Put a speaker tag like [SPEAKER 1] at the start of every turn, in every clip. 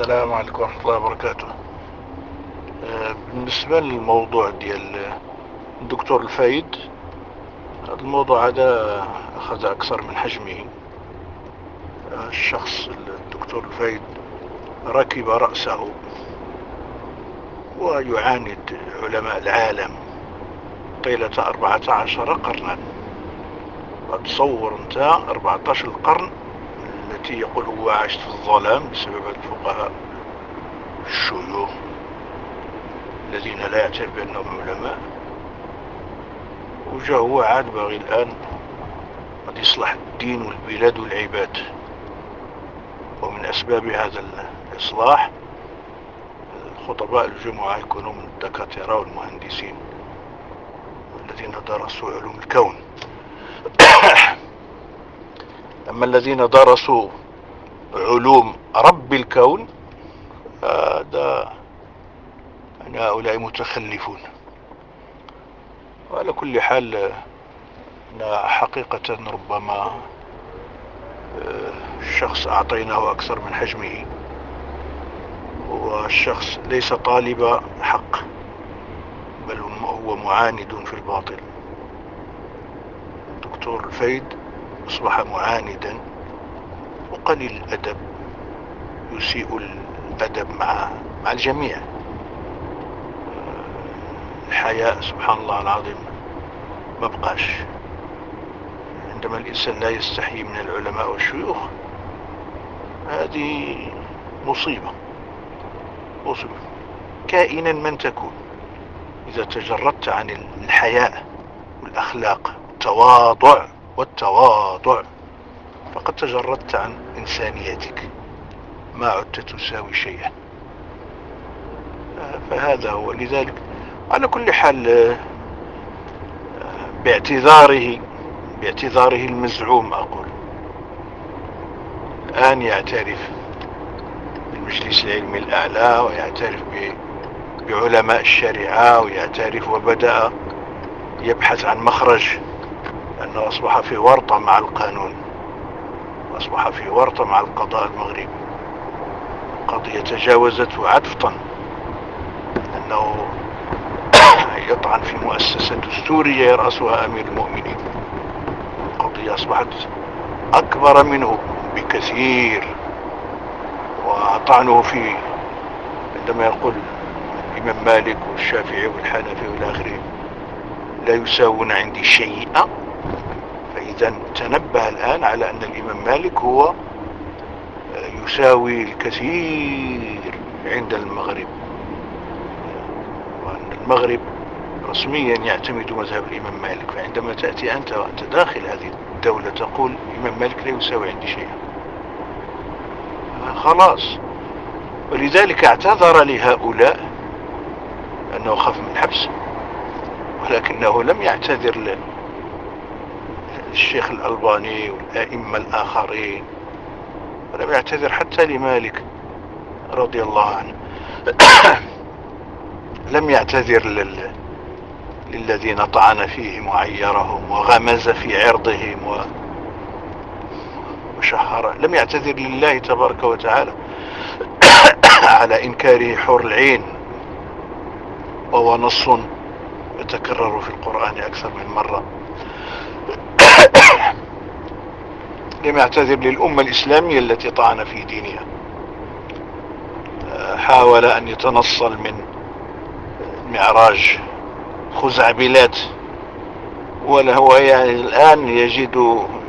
[SPEAKER 1] السلام عليكم ورحمة الله وبركاته. بالنسبة للموضوع ديال الدكتور الفايد، هذا الموضوع هذا أخذ أكثر من حجمه. الشخص الدكتور الفايد ركب رأسه ويعاند علماء العالم طيلة 14 قرنا. تصور انت 14 قرن التي يقول هو عشت في الظلام بسبب الفقهاء الشيوخ الذين لا يعترف بأنهم علماء، وجاء هو عاد باغي الآن قد يصلح الدين والبلاد والعباد. ومن أسباب هذا الإصلاح خطباء الجمعة يكونوا من الدكاترة والمهندسين الذين درسوا علوم الكون. أما الذين درسوا علوم رب الكون هذا هؤلاء متخلفون. وعلى كل حال حقيقة ربما الشخص أعطيناه أكثر من حجمه، والشخص ليس طالب حق بل هو معاند في الباطل. الدكتور الفايد أصبح معاندا وقليل الأدب، يسيء الأدب مع الجميع. الحياء سبحان الله العظيم ما بقاش. عندما الإنسان لا يستحي من العلماء والشيوخ هذه مصيبة كائنا من تكون. إذا تجردت عن الحياء والأخلاق والتواضع فقد تجردت عن إنسانيتك، ما عدت تساوي شيئا. فهذا هو. لذلك على كل حال باعتذاره المزعوم أقول الآن يعترف بالمجلس العلمي الأعلى ويعترف بعلماء الشريعة ويعترف، وبدأ يبحث عن مخرج، لأنه أصبح في ورطة مع القانون وأصبح في ورطة مع القضاء المغربي. قضية تجاوزته عدفطا، أنه يطعن في مؤسسة دستورية يرأسها أمير المؤمنين. القضية أصبحت أكبر منه بكثير. وطعنه في عندما يقول الإمام مالك والشافعي والحنفي والآخرين لا يساوون عندي شيئا، فإذا تنبه الآن على أن الإمام مالك هو يساوي الكثير عند المغرب، وأن المغرب رسميا يعتمد مذهب الإمام مالك. فعندما تأتي أنت وأنت داخل هذه الدولة تقول الإمام مالك لا يساوي عندي شيئا، خلاص. ولذلك اعتذر لهؤلاء أنه خاف من الحبس، ولكنه لم يعتذر للشيخ الألباني والأئمة الآخرين، ولم يعتذر حتى لمالك رضي الله عنه. لم يعتذر للذين طعن فيهم وعيرهم وغمز في عرضهم وشهر. لم يعتذر لله تبارك وتعالى على إنكاره حور العين، وهو نص يتكرر في القرآن أكثر من مرة. لم يعتذر للأمة الإسلامية التي طعن في دينها. حاول أن يتنصل من معراج خزعبلات، وهو يعني الآن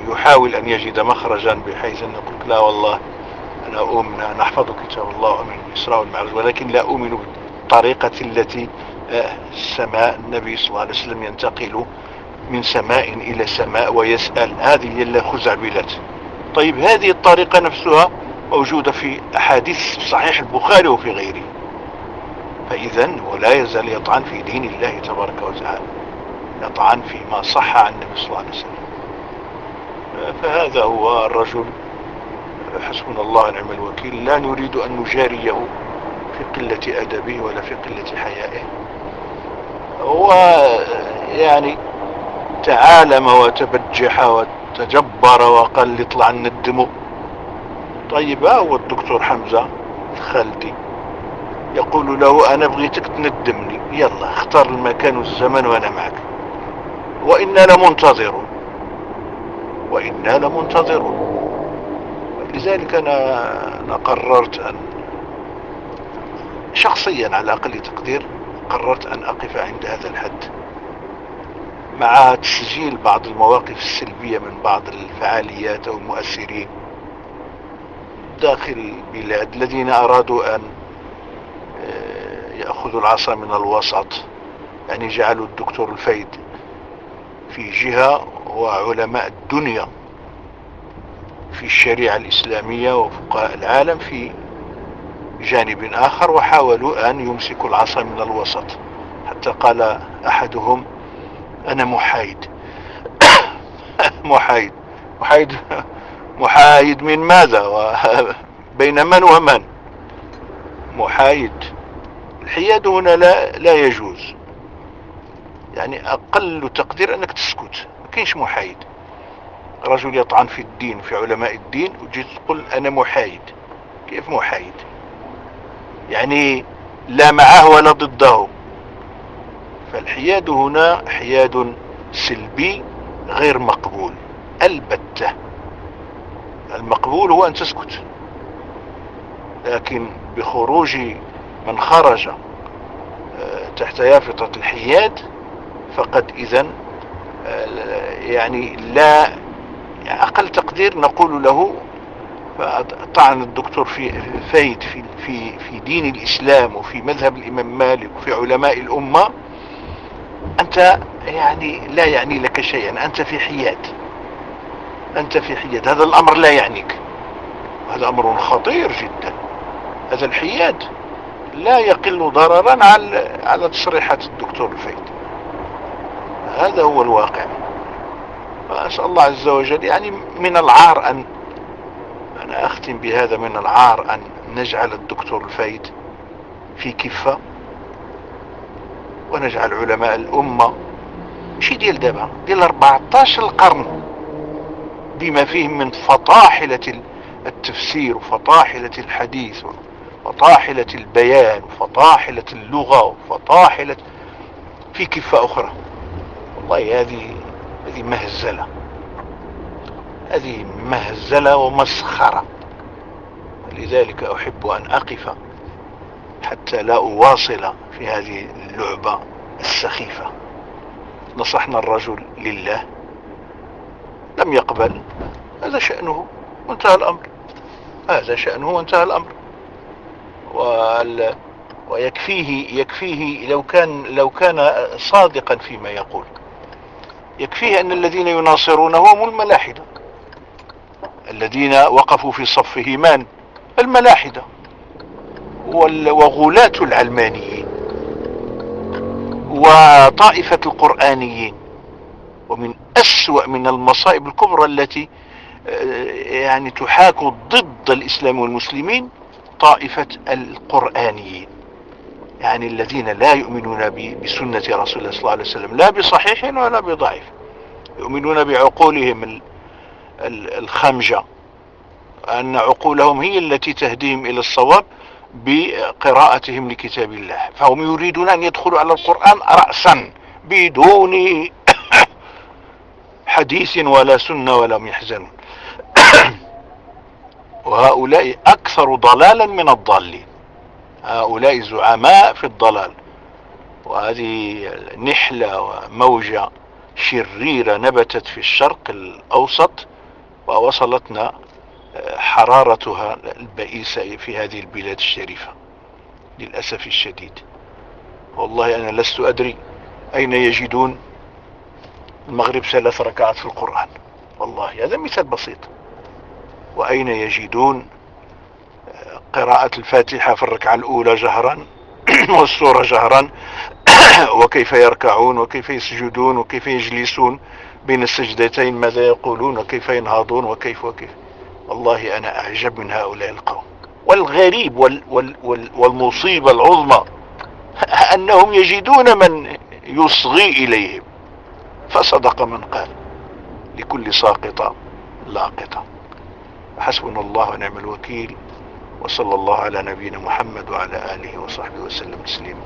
[SPEAKER 1] يحاول أن يجد مخرجا بحيث أن يقول لا والله أنا أؤمن، نحفظ كتاب الله وأؤمن بالإسراء والمعراج، ولكن لا أؤمن بالطريقة التي السماء النبي صلى الله عليه وسلم ينتقل من سماء إلى سماء ويسأل. هذه هي الخزعبلات. طيب هذه الطريقة نفسها موجودة في أحاديث صحيح البخاري وفي غيره. فإذا ولا يزال يطعن في دين الله تبارك وتعالى، يطعن فيما صح عن النبي صلى الله عليه وسلم. فهذا هو الرجل، حسبنا الله ونعم الوكيل. لا نريد أن نجاريه في قلة أدبه ولا في قلة حيائه. هو يعني تعالم وتبجح وتجبر وقال يطلع لنا الدم. طيب هو الدكتور حمزة خالتي يقول له أنا بغيتك تندمني، يلا اختار المكان والزمن وأنا معك، وإنا لمنتظرون، وإنا لمنتظرون. لذلك أنا قررت أن شخصيا على أقل تقدير قررت أن أقف عند هذا الحد، مع تسجيل بعض المواقف السلبية من بعض الفعاليات أو المؤثرين داخل البلاد الذين أرادوا أن يأخذوا العصا من الوسط، يعني جعلوا الدكتور الفايد في جهة وعلماء الدنيا في الشريعة الإسلامية وفقهاء العالم في جانب آخر، وحاولوا أن يمسكوا العصا من الوسط، حتى قال أحدهم أنا محايد. محايد محايد محايد من ماذا بين من ومن؟ محايد. الحياد هنا لا يجوز، يعني أقل تقدير أنك تسكت، ما كاينش محايد. رجل يطعن في الدين في علماء الدين وجيت تقول أنا محايد، كيف محايد؟ يعني لا معه ولا ضده. فالحياد هنا حياد سلبي غير مقبول البتة. المقبول هو أن تسكت، لكن بخروج من خرج تحت يافطة الحياد فقد إذن يعني لا، يعني أقل تقدير نقول له طعن الدكتور فايد في دين الإسلام وفي مذهب الإمام مالك وفي علماء الأمة، أنت يعني لا يعني لك شيئا، أنت في حياد، أنت في حياد، هذا الأمر لا يعنيك، هذا أمر خطير جدا. هذا الحياد لا يقل ضررا على تصريحات الدكتور الفايد. هذا هو الواقع. فأسأل الله عز وجل، يعني من العار أنا أختم بهذا، من العار أن نجعل الدكتور الفايد في كفة، ونجعل علماء الأمة مش ديال دابا، ديال 14 القرن بما فيهم من فطاحلة التفسير وفطاحلة الحديث وفطاحلة البيان وفطاحلة اللغة وفطاحلة في كفة أخرى. والله هذه مهزلة، هذه مهزلة ومسخرة. لذلك أحب أن أقف حتى لا أواصل في هذه اللعبة السخيفة. نصحنا الرجل لله، لم يقبل، هذا شأنه وانتهى الأمر، هذا شأنه وانتهى الأمر. ويكفيه لو كان صادقا فيما يقول، يكفيه أن الذين يناصرونه هم الملاحدة الذين وقفوا في صفه، من؟ الملاحدة وغلاة العلمانيين وطائفة القرآنيين. ومن أسوأ من المصائب الكبرى التي يعني تحاك ضد الإسلام والمسلمين طائفة القرآنيين، يعني الذين لا يؤمنون بسنة رسول الله صلى الله عليه وسلم، لا بصحيح ولا بضعيف، يؤمنون بعقولهم الخمجة، أن عقولهم هي التي تهديهم إلى الصواب بقراءتهم لكتاب الله، فهم يريدون أن يدخلوا على القرآن رأسا بدون حديث ولا سنة ولا يحزنون. وهؤلاء أكثر ضلالا من الضالين، هؤلاء زعماء في الضلال. وهذه نحلة وموجة شريرة نبتت في الشرق الأوسط ووصلتنا حرارتها البئيسة في هذه البلاد الشريفة للأسف الشديد. والله أنا لست أدري أين يجدون المغرب 3 ركعات في القرآن، والله هذا مثال بسيط. وأين يجدون قراءة الفاتحة في الركعة الأولى جهرا والسورة جهرا، وكيف يركعون وكيف يسجدون وكيف يجلسون بين السجدتين، ماذا يقولون وكيف ينهضون وكيف. والله أنا أعجب من هؤلاء القوم. والغريب والمصيبة العظمى أنهم يجدون من يصغي إليهم. فصدق من قال لكل ساقطة لاقطة. حسبنا الله ونعم الوكيل، وصلى الله على نبينا محمد وعلى آله وصحبه وسلم تسليما.